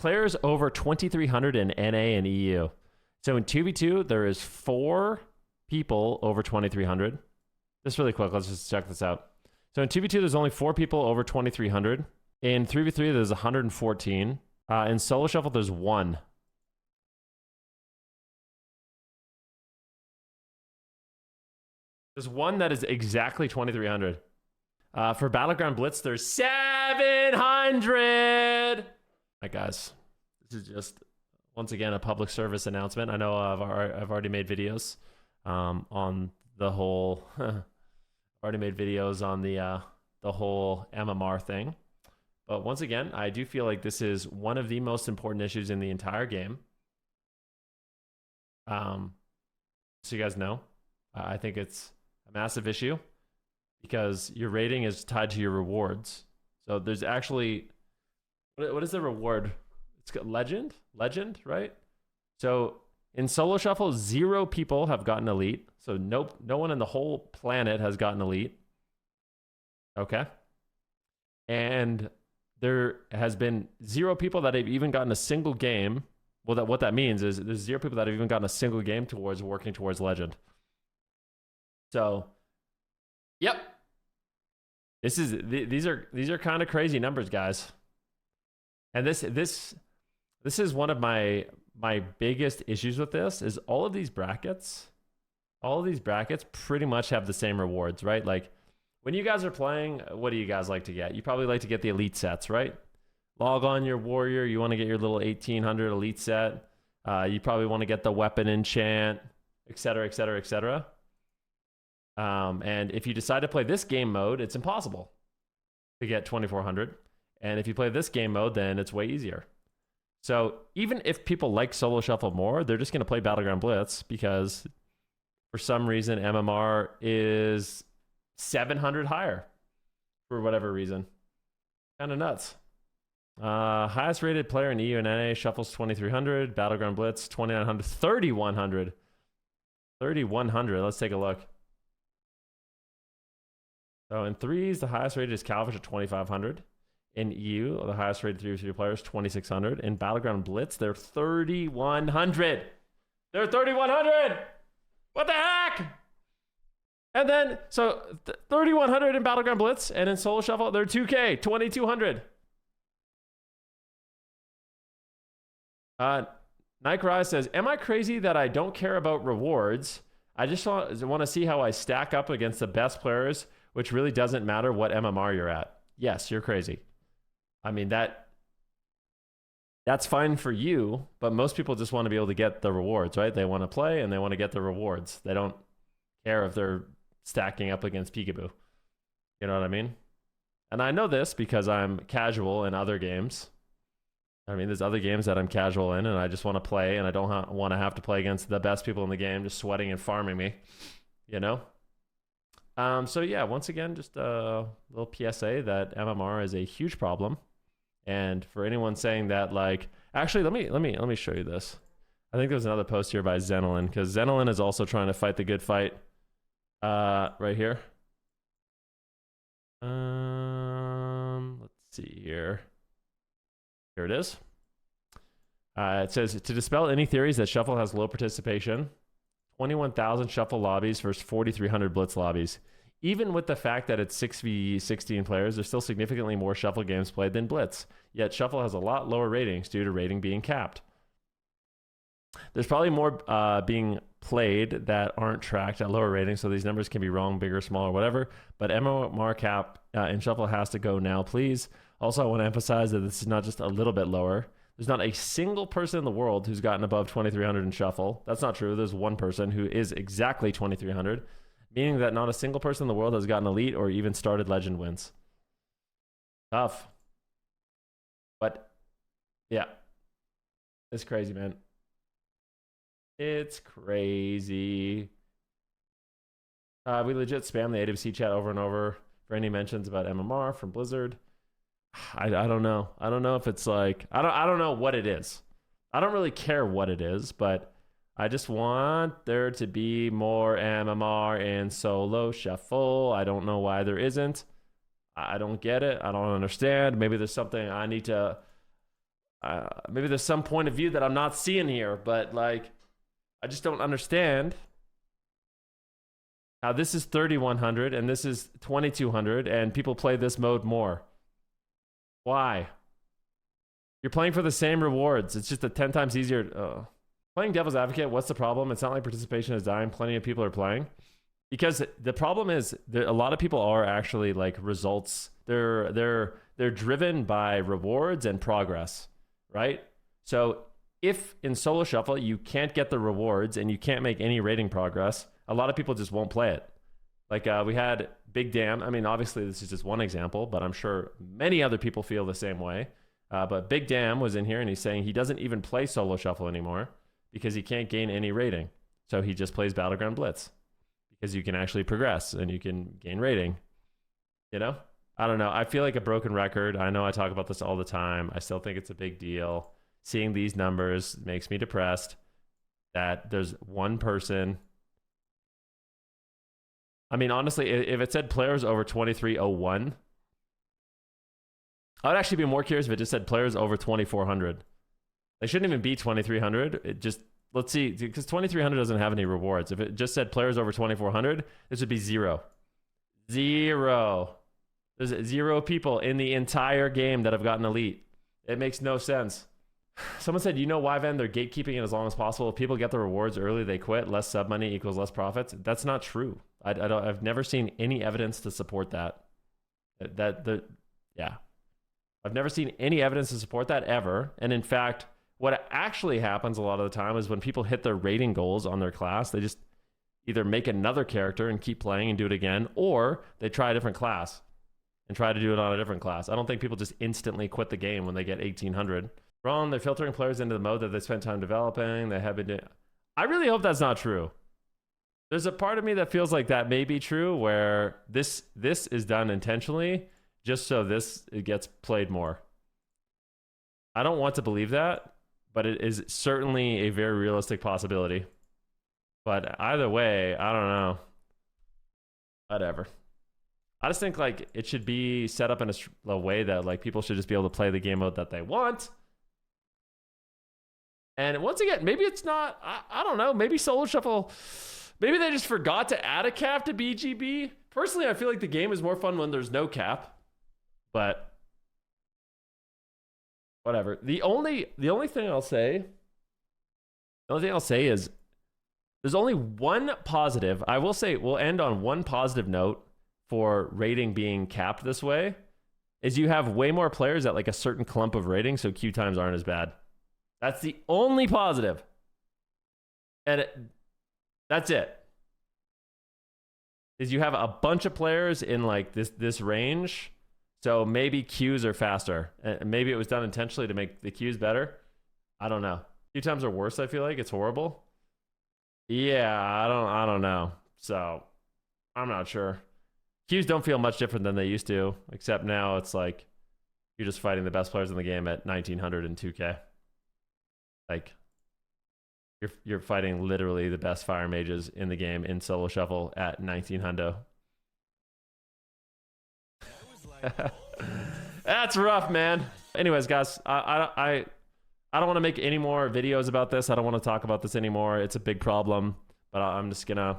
players over 2,300 in NA and EU. So in 2v2, there is 4 people over 2,300. Just really quick, let's just check this out. So in 2v2, there's only 4 people over 2,300. In 3v3, there's 114. In Solo Shuffle, there's 1. There's 1 that is exactly 2,300. For Battleground Blitz, there's 700! Alright, guys. This is just, once again, a public service announcement. I know I've already made videos on the whole... already made videos on the whole MMR thing. But once again, I do feel like this is one of the most important issues in the entire game. So you guys know, I think it's a massive issue because your rating is tied to your rewards. So there's actually, what is the reward? It's got legend, right? So in Solo Shuffle, 0 people have gotten elite. So no one in the whole planet has gotten elite. Okay. And there has been 0 people that have even gotten a single game. Well, what that means is there's 0 people that have even gotten a single game towards working towards legend. So, yep. These are kind of crazy numbers, guys. And this is one of my biggest issues with this is all of these brackets pretty much have the same rewards, right? Like when you guys are playing, what do you guys like to get? You probably like to get the elite sets, right? Log on your warrior, you want to get your little 1800 elite set. You probably want to get the weapon enchant, etc., etc., etc. And if you decide to play this game mode, it's impossible to get 2400. And if you play this game mode, then it's way easier. So even if people like Solo Shuffle more, they're just going to play Battleground Blitz because for some reason MMR is 700 higher for whatever reason. Kind of nuts. Highest rated player in EU and NA shuffles 2300, Battleground Blitz 2900, 3100. 3100. Let's take a look. So in threes, the highest rated is Calvish at 2500. In EU, the highest rated 3v3 players 2600. In Battleground Blitz, they're 3100. They're 3100. What the heck? And then, so 3,100 in Battleground Blitz, and in Solo Shuffle, they're 2K, 2,200. Nike Rise says, am I crazy that I don't care about rewards? I just want to see how I stack up against the best players, which really doesn't matter what MMR you're at. Yes, you're crazy. I mean, that's fine for you, but most people just want to be able to get the rewards, right? They want to play and they want to get the rewards. They don't care if they're stacking up against Peekaboo. You know what I mean? And I know this because I'm casual in other games. I mean, there's other games that I'm casual in and I just want to play and I don't want to have to play against the best people in the game just sweating and farming me, you know? So yeah, once again, just a little PSA that MMR is a huge problem. And for anyone saying that, like, actually, let me show you this. I think there's another post here by Zenolin because Zenolin is also trying to fight the good fight. Right here. Let's see here. Here it is. It says, to dispel any theories that Shuffle has low participation, 21,000 Shuffle lobbies versus 4,300 Blitz lobbies. Even with the fact that it's 6v16 players, there's still significantly more Shuffle games played than Blitz. Yet Shuffle has a lot lower ratings due to rating being capped. There's probably more being played that aren't tracked at lower ratings, so these numbers can be wrong, bigger, smaller, whatever. But MMR cap in Shuffle has to go now, please. Also, I want to emphasize that this is not just a little bit lower. There's not a single person in the world who's gotten above 2,300 in Shuffle. That's not true. There's one person who is exactly 2,300, meaning that not a single person in the world has gotten elite or even started legend wins. Tough. But, yeah. It's crazy, man. It's crazy. We legit spam the AWC chat over and over for any mentions about MMR from Blizzard. I don't know. I don't know if it's like, I don't know what it is. I don't really care what it is, but I just want there to be more MMR in Solo Shuffle. I don't know why there isn't. I don't get it. I don't understand. Maybe there's something I need to maybe there's some point of view that I'm not seeing here, but like, I just don't understand how this is 3100 and this is 2200 and people play this mode more. Why? You're playing for the same rewards. It's just 10 times easier. Playing devil's advocate, what's the problem? It's not like participation is dying. Plenty of people are playing. Because the problem is that a lot of people are actually like results. They're driven by rewards and progress, right? So if in solo shuffle you can't get the rewards and you can't make any rating progress, a lot of people just won't play it. Like we had Big Dan. I mean, obviously this is just one example, but I'm sure many other people feel the same way. But Big Dan was in here and he's saying he doesn't even play solo shuffle anymore because he can't gain any rating. So he just plays Battleground Blitz because you can actually progress and you can gain rating. You know? I don't know. I feel like a broken record. I know I talk about this all the time. I still think it's a big deal. Seeing these numbers makes me depressed that there's one person. I mean, honestly, if it said players over 2301, I would actually be more curious if it just said players over 2400. They shouldn't even be 2300. It just, let's see, because 2300 doesn't have any rewards. If it just said players over 2400, this would be 0. 0. There's 0 people in the entire game that have gotten elite. It makes no sense. Someone said, you know why, Ven? They're gatekeeping it as long as possible. If people get the rewards early, they quit. Less sub money equals less profits. That's not true. I've never seen any evidence to support that. Yeah. I've never seen any evidence to support that ever. And in fact, what actually happens a lot of the time is when people hit their rating goals on their class, they just either make another character and keep playing and do it again, or they try a different class and try to do it on a different class. I don't think people just instantly quit the game when they get 1800. Wrong, they're filtering players into the mode that they spent time developing. They have been doing... I really hope that's not true. There's a part of me that feels like that may be true, where this is done intentionally just so it gets played more. I don't want to believe that, but it is certainly a very realistic possibility. But either way, I don't know. Whatever. I just think like it should be set up in a way that like people should just be able to play the game mode that they want. And once again, maybe it's not, I don't know, maybe solo shuffle, maybe they just forgot to add a cap to BGB. Personally, I feel like the game is more fun when there's no cap. But whatever. The only thing I'll say is there's only one positive. I will say we'll end on one positive note for rating being capped this way, is you have way more players at like a certain clump of rating, so queue times aren't as bad. That's the only positive. And that's it. Is you have a bunch of players in like this range. So maybe queues are faster. And maybe it was done intentionally to make the queues better. I don't know. Queue times are worse, I feel like. It's horrible. Yeah, I don't know. So I'm not sure. Queues don't feel much different than they used to, except now it's like you're just fighting the best players in the game at 1900 and 2K. Like you're fighting literally the best fire mages in the game in solo shuffle at 1900. That's rough, man. Anyways, guys, I don't want to make any more videos about this. I don't want to talk about this anymore. It's a big problem, but I'm just gonna